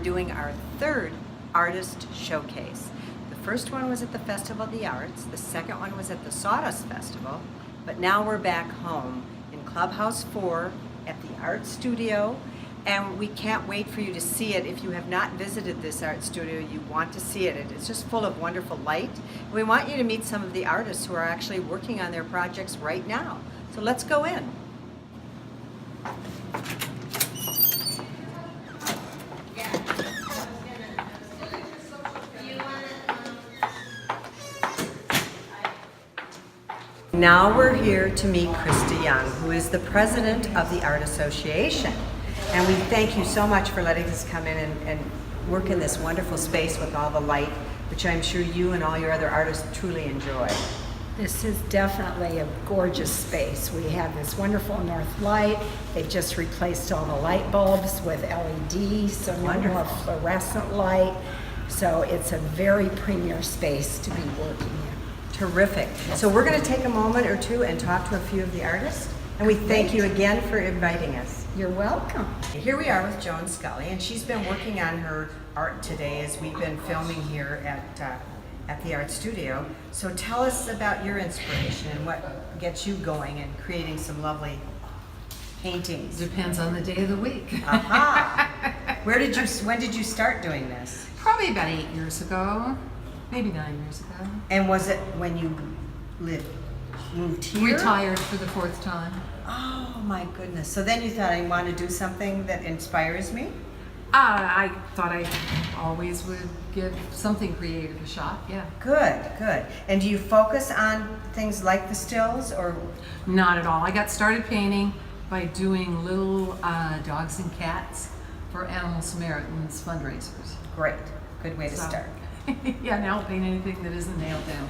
doing our third artist showcase. The first one was at the Festival of the Arts, the second one was at the Sawdust Festival, but now we're back home in Clubhouse 4 at the art studio, and we can't wait for you to see it. If you have not visited this art studio, you want to see it. It's just full of wonderful light. We want you to meet some of the artists who are actually working on their projects right now. So let's go in. Now we're here to meet Krista Young, who is the president of the Art Association. And we thank you so much for letting us come in and work in this wonderful space with all the light, which I'm sure you and all your other artists truly enjoy. This is definitely a gorgeous space. We have this wonderful north light. They've just replaced all the light bulbs with LED, so no more fluorescent light. So it's a very premier space to be working in. Terrific. So we're going to take a moment or two and talk to a few of the artists. And we thank you again for inviting us. You're welcome. Here we are with Joan Scully, and she's been working on her art today as we've been filming here at the art studio. So tell us about your inspiration and what gets you going and creating some lovely paintings. Depends on the day of the week. Aha! When did you start doing this? Probably about 8 years ago, maybe 9 years ago. And was it when you moved here? Retired for the 4th time. Oh my goodness. So then you thought, I want to do something that inspires me? I thought I always would give something creative a shot, yeah. Good, good. And do you focus on things like the stills or? Not at all. I got started painting by doing little dogs and cats for Animal Samaritans fundraisers. Great. Good way to start. Yeah, now I'll paint anything that isn't nailed down.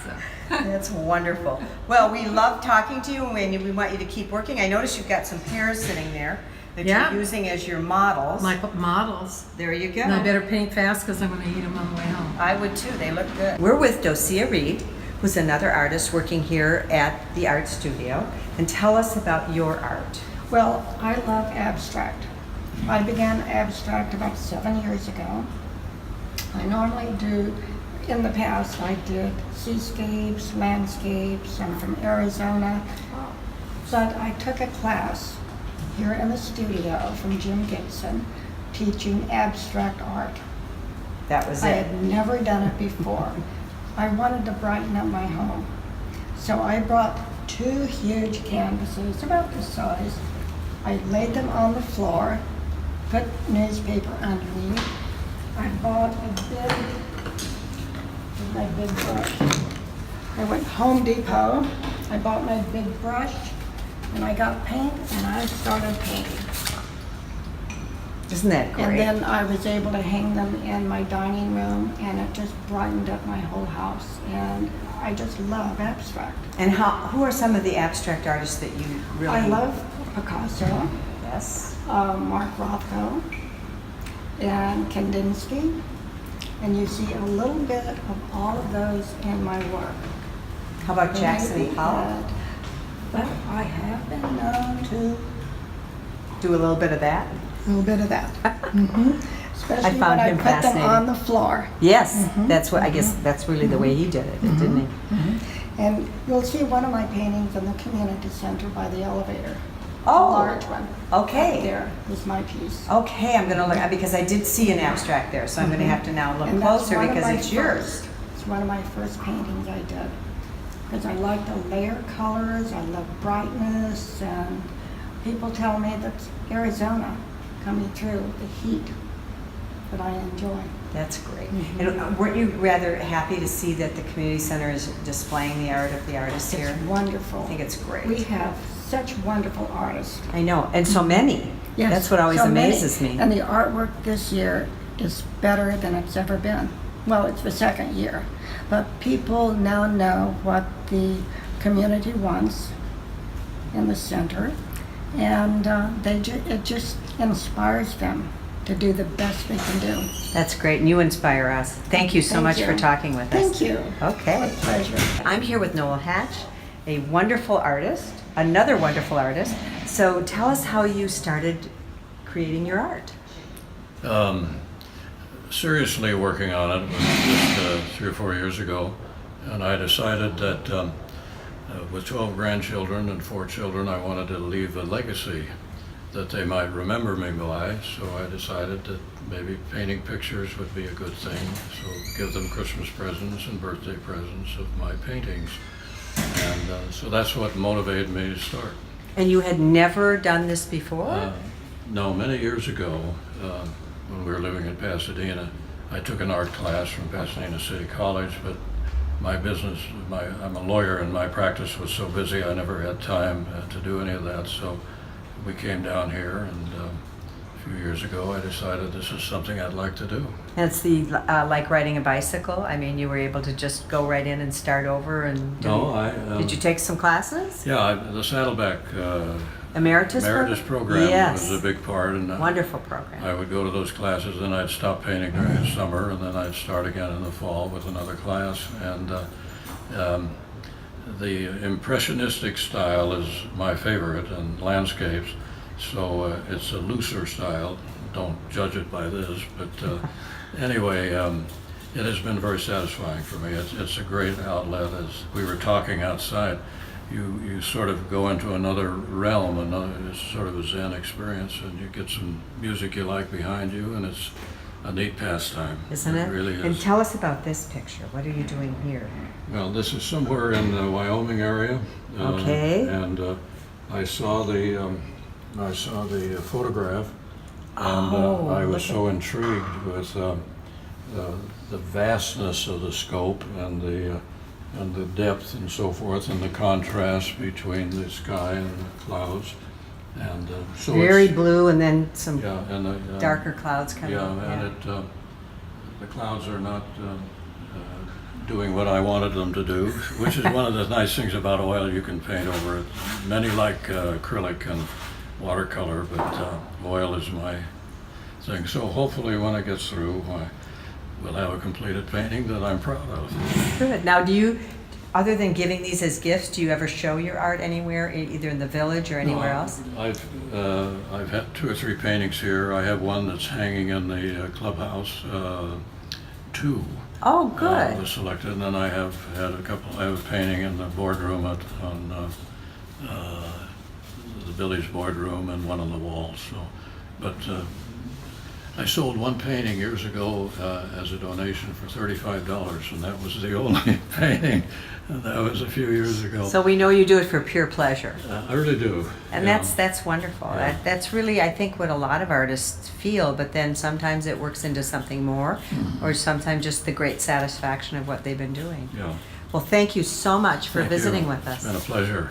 So. That's wonderful. Well, we love talking to you, and we want you to keep working. I noticed you've got some pears sitting there that you're using as your models. My models. There you go. And I better paint fast because I'm going to eat them on the way home. I would too. They look good. We're with Docia Reed, who's another artist working here at the art studio. And tell us about your art. Well, I love abstract. I began abstract about 7 years ago. I normally do, in the past, I did seascapes, landscapes. I'm from Arizona. But I took a class here in the studio from Jim Gibson teaching abstract art. That was I it. had never done it before. I wanted to brighten up my home. So I brought 2 huge canvases about this size. I laid them on the floor, put newspaper underneath. I bought my big brush. I went Home Depot. I bought my big brush, and I got paint, and I started painting. Isn't that great? And then I was able to hang them in my dining room, and it just brightened up my whole house. And I just love abstract. And who are some of the abstract artists that you really? I love Picasso. Yes. Mark Rothko and Kandinsky, and you see a little bit of all of those in my work. How about Jackson and Pollock? But I have been known to Do a little bit of that? a little bit of that. Especially I found when I him put them fascinating. on the floor. Yes, that's what I guess that's really the way he did it, didn't he? And you'll see one of my paintings in the community center by the elevator. Oh, A large one. okay. Up there is my piece. Okay, I'm gonna look because I did see an abstract there, so I'm gonna have to now look And that's closer one of because my it's yours. first. It's one of my first paintings I did. Because I like the layer colors, I love brightness, and people tell me that's Arizona coming through, the heat that I enjoy. That's great. And weren't you rather happy to see that the community center is displaying the art of the artists here? It's wonderful. I think it's great. We have such wonderful artists. I know, and so many. Yes, That's what always so many. amazes me. And the artwork this year is better than it's ever been. Well, it's the second year, but people now know what the community wants in the center, and it just inspires them to do the best they can do. That's great, and you inspire us. Thank you so Thank much you. for talking with us. Thank you. Okay. My pleasure. I'm here with Noel Hatch, a wonderful artist, another wonderful artist. So tell us how you started creating your art. Seriously working on it was just 3 or 4 years ago, and I decided that with 12 grandchildren and 4 children, I wanted to leave a legacy that they might remember me by. So I decided that maybe painting pictures would be a good thing. So give them Christmas presents and birthday presents of my paintings, and so that's what motivated me to start. And you had never done this before? No, many years ago, when we were living in Pasadena, I took an art class from Pasadena City College, but my business, I'm a lawyer, and my practice was so busy I never had time to do any of that. So we came down here, and a few years ago I decided this is something I'd like to do. And it's the like riding a bicycle. I mean, you were able to just go right in and start over and do. No, Did you take some classes? Yeah, the Saddleback Emeritus program Yes. was a big part, and Wonderful program. I would go to those classes, and I'd stop painting during the summer, and then I'd start again in the fall with another class. And the impressionistic style is my favorite, and landscapes. So it's a looser style. Don't judge it by this, but anyway, it has been very satisfying for me. It's a great outlet. As we were talking outside, you sort of go into another realm, it's sort of a Zen experience, and you get some music you like behind you, and it's a neat pastime. Isn't it? It really is. And tell us about this picture. What are you doing here? Well, this is somewhere in the Wyoming area. Okay. And I saw the photograph, and I was so intrigued with the vastness of the scope and the depth and so forth, and the contrast between the sky and the clouds, and so Very it's, blue and then some yeah, and the, darker clouds coming. yeah, and the clouds are not doing what I wanted them to do, which is one of the nice things about oil. You can paint over it. Many like acrylic and watercolor, but oil is my thing. So hopefully when it gets through, we'll have a completed painting that I'm proud of. Good. Now, do you, other than giving these as gifts, do you ever show your art anywhere, either in the village or anywhere else? I've had 2 or 3 paintings here. I have one that's hanging in the clubhouse. 2 Oh, good. was selected, and then I have had a couple. I have a painting in the boardroom on the village boardroom, and one on the wall. So, but I sold one painting years ago as a donation for $35, and that was the only painting. And that was a few years ago. So we know you do it for pure pleasure. I really do. And yeah. that's wonderful. Yeah. That's really, I think, what a lot of artists feel, but then sometimes it works into something more, or sometimes just the great satisfaction of what they've been doing. Yeah. Well, thank you so much for Thank visiting you. with us. It's been a pleasure.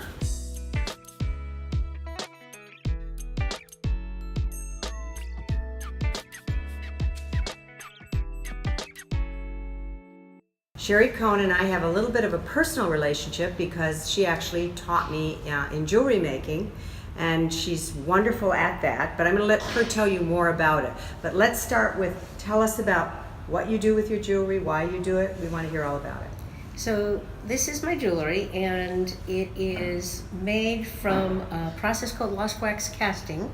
Sherry Cohn and I have a little bit of a personal relationship because she actually taught me in jewelry making, and she's wonderful at that, but I'm going to let her tell you more about it. But let's start with, tell us about what you do with your jewelry, why you do it. We want to hear all about it. So this is my jewelry, and it is made from a process called lost wax casting,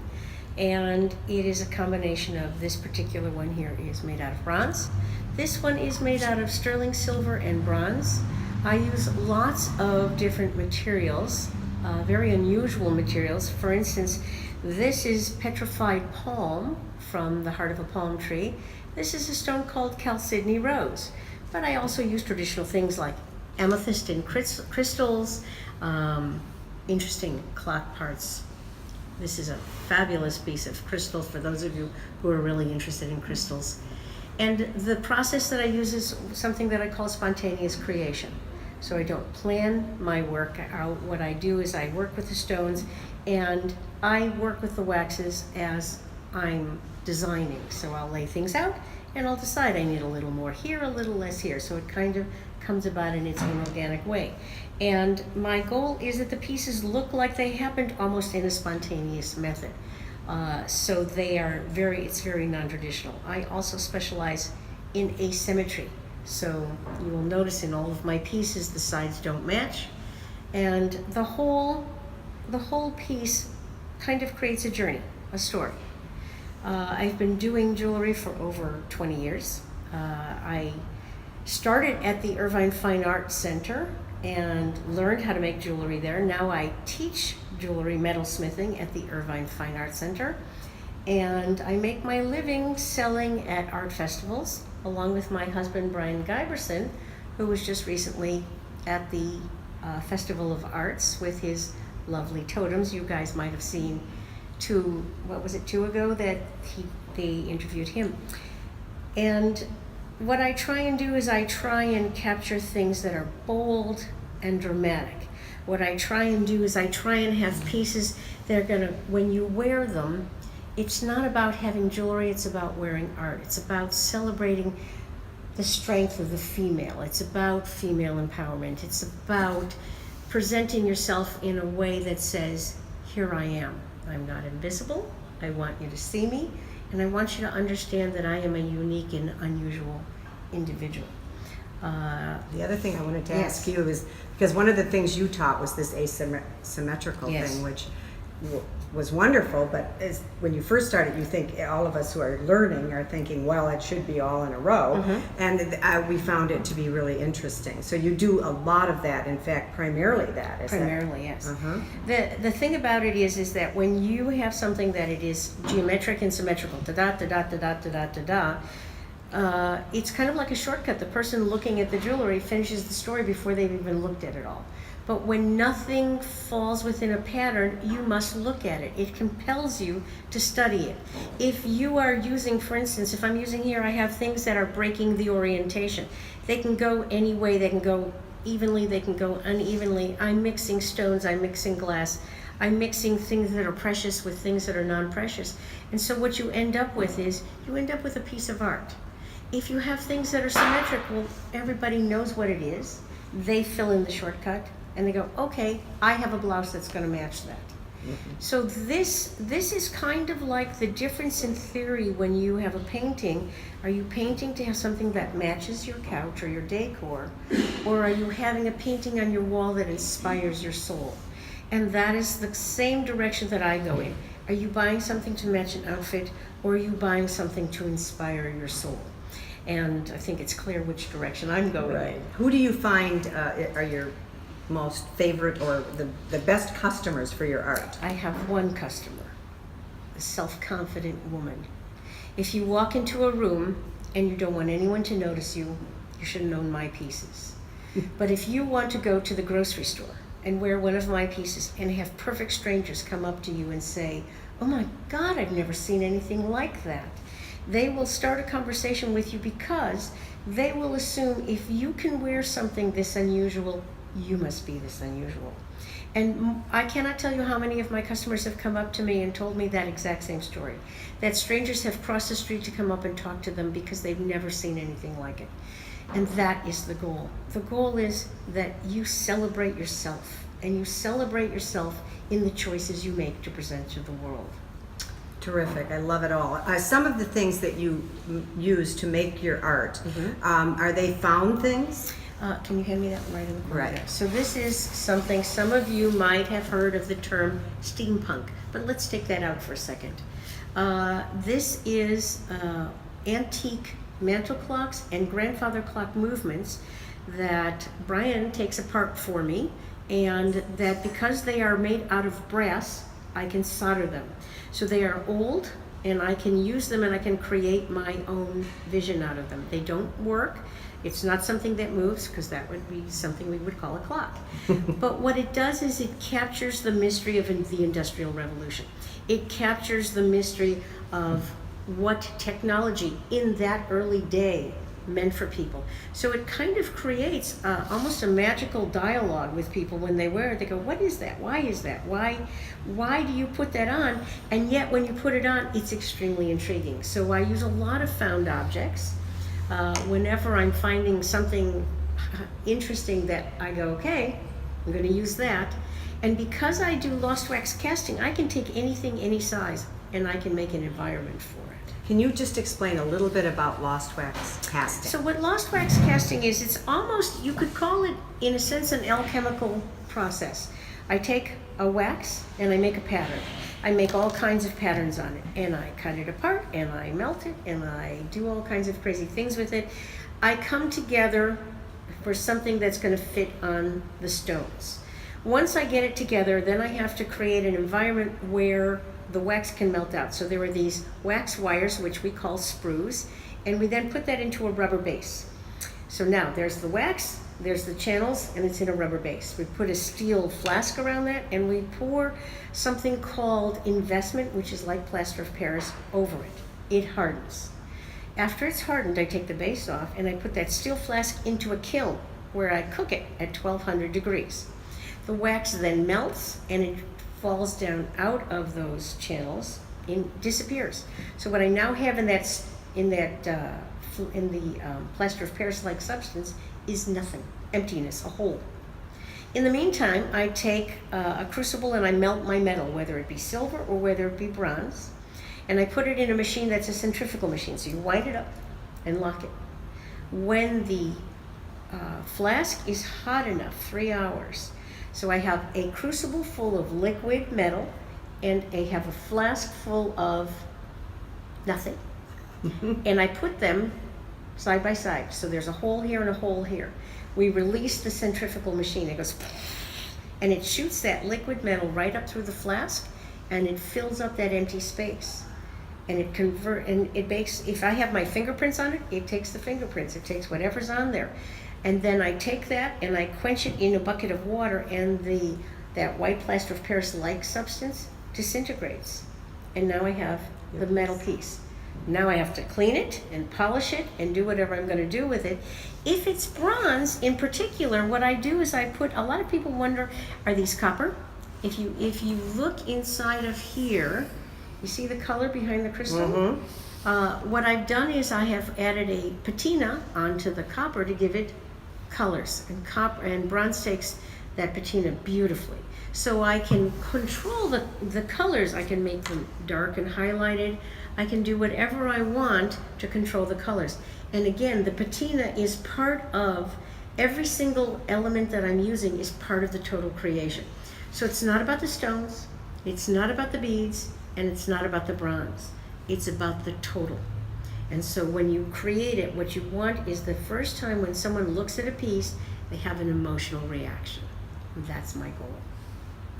and it is a combination of, this particular one here is made out of bronze. This one is made out of sterling silver and bronze. I use lots of different materials, very unusual materials. For instance, this is petrified palm from the heart of a palm tree. This is a stone called Chalcedony rose. But I also use traditional things like amethyst and crystals, interesting clock parts. This is a fabulous piece of crystals for those of you who are really interested in crystals. And the process that I use is something that I call spontaneous creation. So I don't plan my work out. What I do is I work with the stones, and I work with the waxes as I'm designing. So I'll lay things out, and I'll decide I need a little more here, a little less here. So it kind of comes about in its own organic way. And my goal is that the pieces look like they happened almost in a spontaneous method. So they are it's very non-traditional. I also specialize in asymmetry. So you will notice in all of my pieces the sides don't match, and the whole piece kind of creates a journey, a story. I've been doing jewelry for over 20 years. I started at the Irvine Fine Arts Center and learned how to make jewelry there. Now I teach jewelry metalsmithing at the Irvine Fine Arts Center, and I make my living selling at art festivals, along with my husband Brian Giberson, who was just recently at the Festival of Arts with his lovely totems. You guys might have seen two ago that they interviewed him. And what I try and do is I try and capture things that are bold and dramatic. What I try and do is I try and have pieces that are gonna, when you wear them, it's not about having jewelry, it's about wearing art. It's about celebrating the strength of the female. It's about female empowerment. It's about presenting yourself in a way that says, here I am. I'm not invisible. I want you to see me, and I want you to understand that I am a unique and unusual individual. The other thing I wanted to Yes. ask you is, because one of the things you taught was this asymmetrical Yes. thing, which was wonderful, but when you first started, you think, all of us who are learning are thinking, well, it should be all in a row, and we found it to be really interesting. So you do a lot of that, in fact, primarily that. Is Primarily, yes. Uh-huh. The thing about it is that when you have something that it is geometric and symmetrical, it's kind of like a shortcut. The person looking at the jewelry finishes the story before they've even looked at it all. But when nothing falls within a pattern, you must look at it. It compels you to study it. If you are using, for instance, if I'm using here, I have things that are breaking the orientation. They can go any way. They can go evenly, they can go unevenly. I'm mixing stones, I'm mixing glass. I'm mixing things that are precious with things that are non-precious. And so what you end up with is, you end up with a piece of art. If you have things that are symmetric, well, everybody knows what it is. They fill in the shortcut, and they go, okay, I have a blouse that's going to match that. So this is kind of like the difference in theory when you have a painting. Are you painting to have something that matches your couch or your decor? Or are you having a painting on your wall that inspires your soul? And that is the same direction that I go in. Are you buying something to match an outfit, or are you buying something to inspire your soul? And I think it's clear which direction I'm going in. Who do you find are your most favorite or the best customers for your art? I have one customer, a self-confident woman. If you walk into a room and you don't want anyone to notice you, you should have known my pieces. But if you want to go to the grocery store and wear one of my pieces and have perfect strangers come up to you and say, oh my God, I've never seen anything like that, they will start a conversation with you because they will assume if you can wear something this unusual, you must be this unusual. And I cannot tell you how many of my customers have come up to me and told me that exact same story. That strangers have crossed the street to come up and talk to them because they've never seen anything like it. And that is the goal. The goal is that you celebrate yourself, and you celebrate yourself in the choices you make to present to the world. Terrific. I love it all. Some of the things that you use to make your art, are they found things? Can you hand me that one right in the corner? Right. There? So this is something, some of you might have heard of the term steampunk, but let's take that out for a second. This is antique mantle clocks and grandfather clock movements that Brian takes apart for me, and that because they are made out of brass, I can solder them. So they are old, and I can use them and I can create my own vision out of them. They don't work. It's not something that moves, because that would be something we would call a clock. But what it does is it captures the mystery of the Industrial Revolution. It captures the mystery of what technology in that early day meant for people. So it kind of creates almost a magical dialogue with people when they wear it. They go, what is that? Why is that? Why do you put that on? And yet when you put it on, it's extremely intriguing. So I use a lot of found objects. Whenever I'm finding something interesting that I go, okay, I'm going to use that. And because I do lost wax casting, I can take anything, any size, and I can make an environment for it. Can you just explain a little bit about lost wax casting? So what lost wax casting is, it's almost, you could call it, in a sense, an alchemical process. I take a wax and I make a pattern. I make all kinds of patterns on it, and I cut it apart, and I melt it, and I do all kinds of crazy things with it. I come together for something that's going to fit on the stones. Once I get it together, then I have to create an environment where the wax can melt out. So there are these wax wires, which we call sprues, and we then put that into a rubber base. So now there's the wax, there's the channels, and it's in a rubber base. We put a steel flask around that, and we pour something called investment, which is like plaster of Paris, over it. It hardens. After it's hardened, I take the base off, and I put that steel flask into a kiln where I cook it at 1200 degrees. The wax then melts, and it falls down out of those channels and disappears. So what I now have in the plaster of Paris-like substance is nothing, emptiness, a hole. In the meantime, I take a crucible and I melt my metal, whether it be silver or whether it be bronze, and I put it in a machine that's a centrifugal machine. So you wind it up and lock it. When the flask is hot enough, 3 hours, so I have a crucible full of liquid metal, and I have a flask full of nothing. And I put them side by side. So there's a hole here and a hole here. We release the centrifugal machine. It goes, and it shoots that liquid metal right up through the flask, and it fills up that empty space. And it makes, if I have my fingerprints on it, it takes the fingerprints. It takes whatever's on there. And then I take that and I quench it in a bucket of water, and that white plaster of Paris-like substance disintegrates. And now I have the metal piece. Now I have to clean it and polish it and do whatever I'm going to do with it. If it's bronze in particular, what I do is a lot of people wonder, are these copper? If you look inside of here, you see the color behind the crystal? Mm-hmm. What I've done is I have added a patina onto the copper to give it colors, and copper and bronze takes that patina beautifully. So I can control the colors. I can make them dark and highlighted. I can do whatever I want to control the colors. And again, the patina is part of every single element that I'm using is part of the total creation. So it's not about the stones, it's not about the beads, and it's not about the bronze. It's about the total. And so when you create it, what you want is the first time when someone looks at a piece, they have an emotional reaction. That's my goal.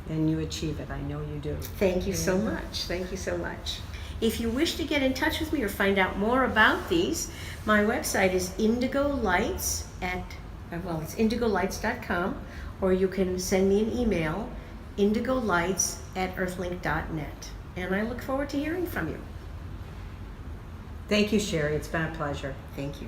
And you achieve it, I know you do. Thank you so much. Thank you so much. If you wish to get in touch with me or find out more about these, my website is indigolights it's indigolights.com, or you can send me an email, indigolights@earthlink.net. And I look forward to hearing from you. Thank you, Sherry. It's been a pleasure. Thank you.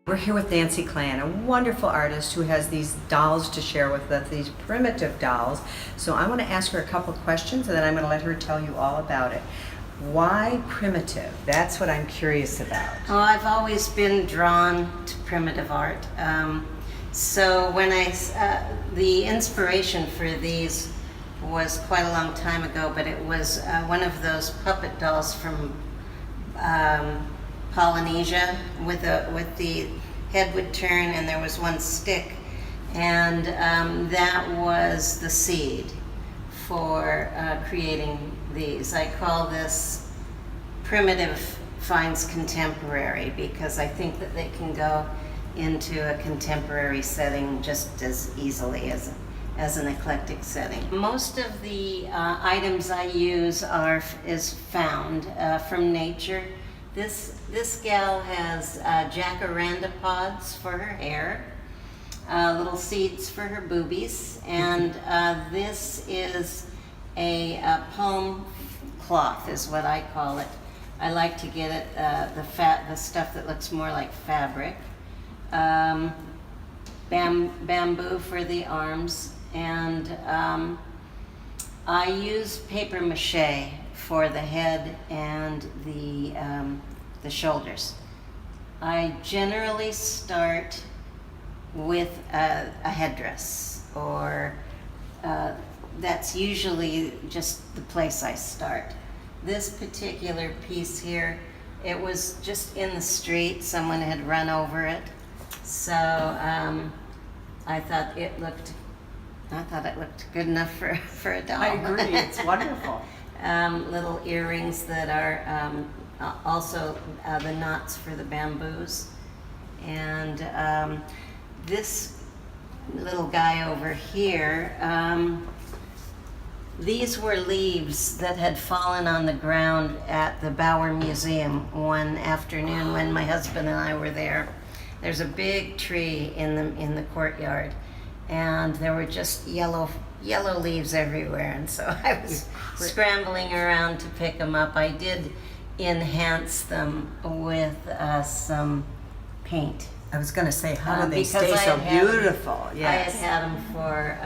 We're here with Nancy Clan, a wonderful artist who has these dolls to share with us, these primitive dolls. So I want to ask her a couple questions, and then I'm going to let her tell you all about it. Why primitive? That's what I'm curious about. Well, I've always been drawn to primitive art. So when the inspiration for these was quite a long time ago, but it was one of those puppet dolls from Polynesia with the head would turn and there was one stick, and that was the seed for creating these. I call this primitive finds contemporary because I think that they can go into a contemporary setting just as easily as an eclectic setting. Most of the items I use is found from nature. This gal has jacaranda pods for her hair, little seeds for her boobies, and this is a palm cloth is what I call it. I like to get it the stuff that looks more like fabric. Bamboo for the arms, and I use paper mache for the head and the shoulders. I generally start with a headdress, or that's usually just the place I start. This particular piece here It was just in the street. Someone had run over it. So I thought it looked good enough for a doll. I agree. It's wonderful. Little earrings that are also the knots for the bamboos. And this little guy over here, these were leaves that had fallen on the ground at the Bauer Museum one afternoon when my husband and I were there. There's a big tree in the courtyard, and there were just yellow leaves everywhere, and so I was scrambling around to pick them up. I did enhance them with some paint. I was going to say, how do they Because stay I so had had them- beautiful? Yes. I had them for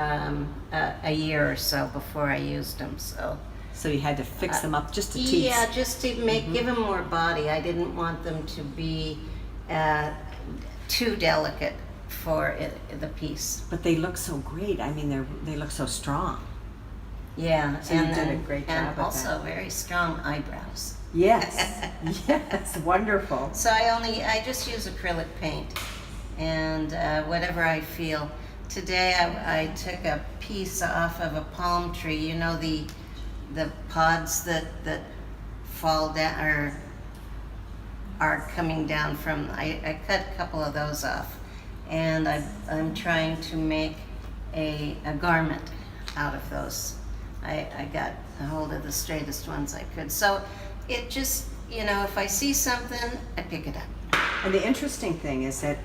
a year or so before I used them, so. So you had to fix them up just to tease. Yeah, just to give them more body. I didn't want them to be too delicate for the piece. But they look so great. I mean, they look so strong. Yeah, So you did a great job and with that. also very strong eyebrows. Yes. Yes. Wonderful. So I just use acrylic paint, and whatever I feel. Today I took a piece off of a palm tree. You know the pods that fall down or are coming down from. I cut a couple of those off, and I'm trying to make a garment out of those. I got a hold of the straightest ones I could. So it just, if I see something, I pick it up. And the interesting thing is that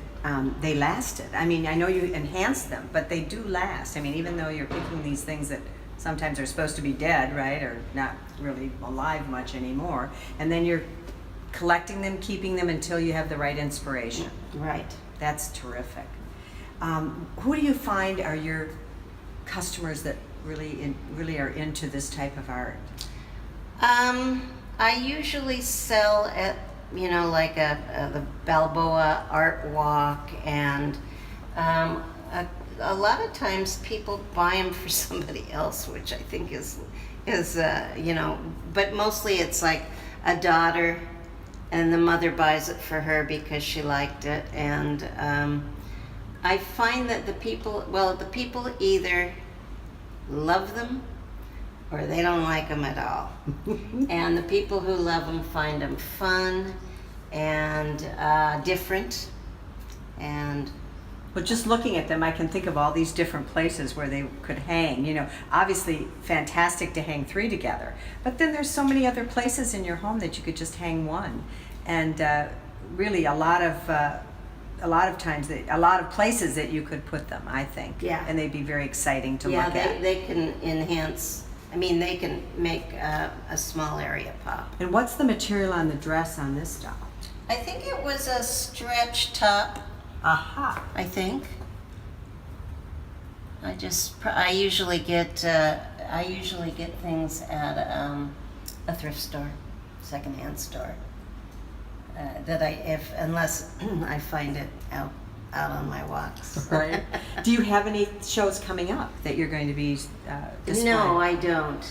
they lasted. I mean, I know you enhanced them, but they do last. I mean, even though you're picking these things that sometimes are supposed to be dead, right, or not really alive much anymore, and then you're collecting them, keeping them until you have the right inspiration. Right. That's terrific. Who do you find are your customers that really are into this type of art? I usually sell at, like the Balboa Art Walk, and a lot of times people buy them for somebody else, which I think is but mostly it's like a daughter, and the mother buys it for her because she liked it, and I find that the people either love them or they don't like them at all. And the people who love them find them fun and different. And Well, just looking at them, I can think of all these different places where they could hang. Obviously fantastic to hang 3 together, but then there's so many other places in your home that you could just hang one. And really a lot of times, a lot of places that you could put them, I think. Yeah. And they'd be very exciting to yeah, look at. they can enhance. They can make a small area pop. And what's the material on the dress on this doll? I think it was a stretch top. Aha. I think. I usually get things at a thrift store, secondhand store. Unless I find it out on my walks. Right. Do you have any shows coming up that you're going to be displaying? No, I don't.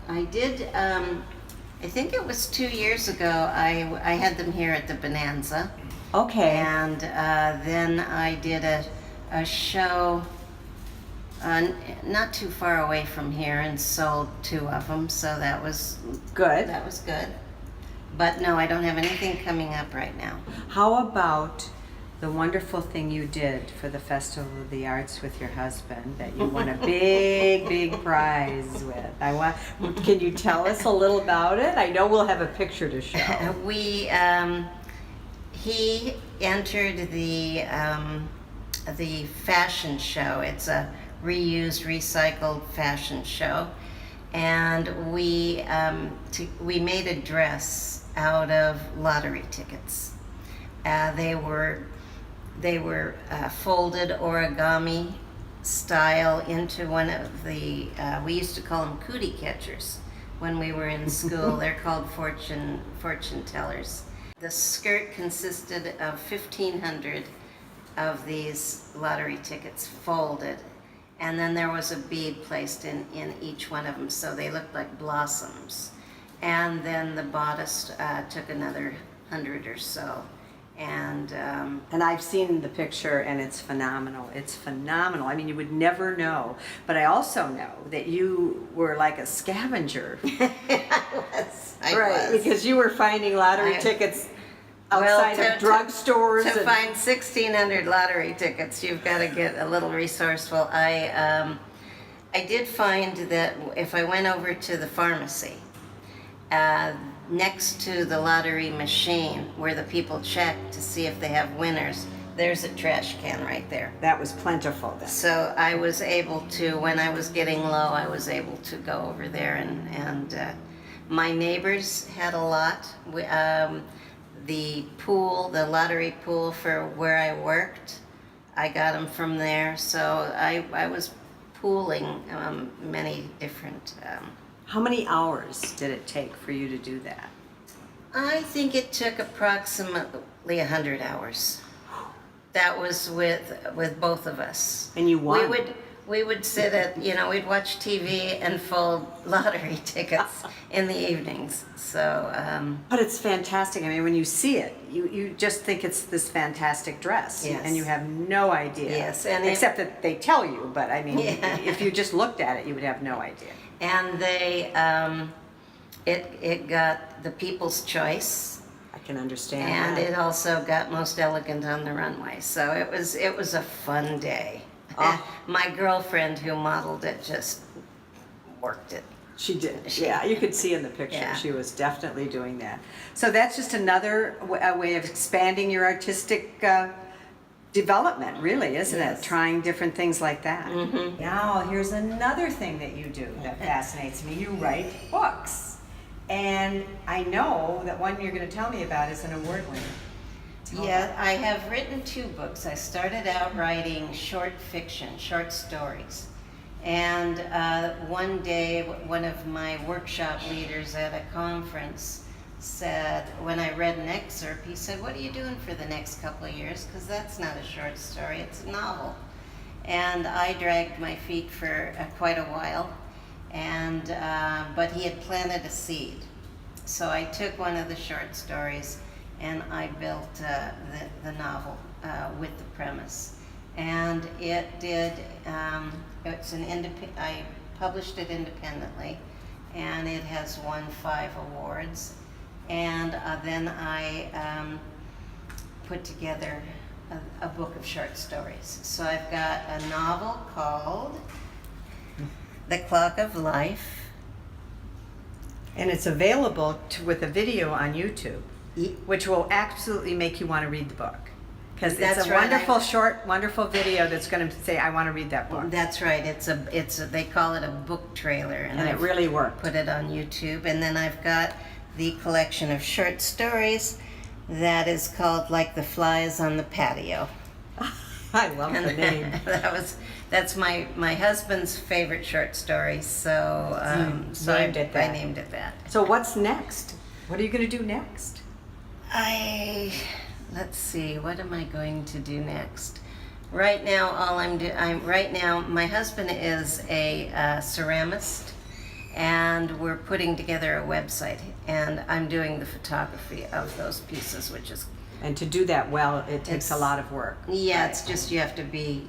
I did. I think it was 2 years ago. I had them here at the Bonanza. Okay. And then I did a show not too far away from here and sold 2 of them, so that was Good. That was good. But no, I don't have anything coming up right now. How about the wonderful thing you did for the Festival of the Arts with your husband that you won a big prize with? Can you tell us a little about it? I know we'll have a picture to show. He entered the fashion show. It's a reused, recycled fashion show, and we made a dress out of lottery tickets. They were folded origami style into one of the we used to call them cootie catchers when we were in school. They're called fortune tellers. The skirt consisted of 1,500 of these lottery tickets folded, and then there was a bead placed in each one of them, so they looked like blossoms. and then the bodice took another 100 or so. And I've seen the picture, and it's phenomenal. It's phenomenal. I mean, you would never know. But I also know that you were like a scavenger. I Right, was. because you were finding lottery tickets outside of drugstores. To find 1,600 lottery tickets, you've got to get a little resourceful. I did find that if I went over to the pharmacy, next to the lottery machine where the people check to see if they have winners, there's a trash can right there. That was plentiful then. So I was able to, when I was getting low, I was able to go over there and my neighbors had a lot. The pool, the lottery pool for where I worked, I got them from there. So I was pooling many different. How many hours did it take for you to do that? I think it took approximately 100 hours. That was with both of us. And you won. We would sit at, we'd watch TV and fold lottery tickets in the evenings. So, But it's fantastic. I mean, when you see it, you just think it's this fantastic dress. Yes. And you have no idea. Yes, and except that they tell you, but I mean, Yeah. if you just looked at it, you would have no idea. and they, it got the People's Choice, I can understand and that. it also got Most Elegant on the Runway. So it was a fun day. Oh. My girlfriend who modeled it just worked it. She did. Yeah, you could see in the picture. Yeah. She was definitely doing that. So that's just another way of expanding your artistic development, really, isn't Yes. it? Trying different things like that. Mhm. Now, here's another thing that you do that fascinates me. You write books. And I know that one you're going to tell me about is an award winner. Tell Yeah, I have written 2 books. I started out writing short fiction, short stories. And one day, one of my workshop leaders at a conference said, when I read an excerpt, he said, "What are you doing for the next couple of years? Because that's not a short story, it's a novel." And I dragged my feet for quite a while, and but he had planted a seed. So I took one of the short stories and I built the novel with the premise. And it did, it's I published it independently, and it has won 5 awards. And then I put together a book of short stories. So I've got a novel called The Clock of Life. And it's available with a video on YouTube, which will absolutely make you want to read the book. Because it's That's a right. wonderful, short, wonderful video that's going to say, I want to read that book. That's right. They call it a book trailer, And it I've really worked. put it on YouTube. And then I've got the collection of short stories that is called Like the Flies on the Patio. I love the name. That's my husband's favorite short story. So named it that. I named it that. So what's next? What are you going to do next? Let's see, what am I going to do next? Right now, my husband is a ceramist, and we're putting together a website, and I'm doing the photography of those pieces, which is, And to do that well, it takes a lot of work. yeah, it's just you have to be,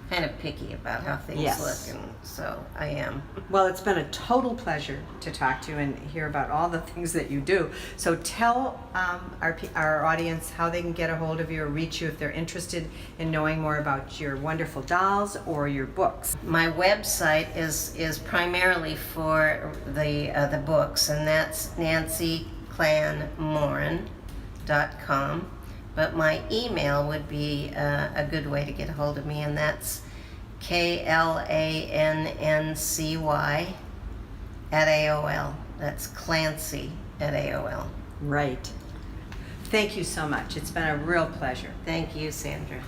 kind of picky about how things Yes. look, and so I am. Well, it's been a total pleasure to talk to you and hear about all the things that you do. So tell our audience how they can get a hold of you or reach you if they're interested in knowing more about your wonderful dolls or your books. My website is primarily for the books, and that's nancyclanmoran.com. But my email would be a good way to get a hold of me, and that's KLANNCY@AOL. That's Clancy at AOL. Right. Thank you so much. It's been a real pleasure. Thank you, Sandra.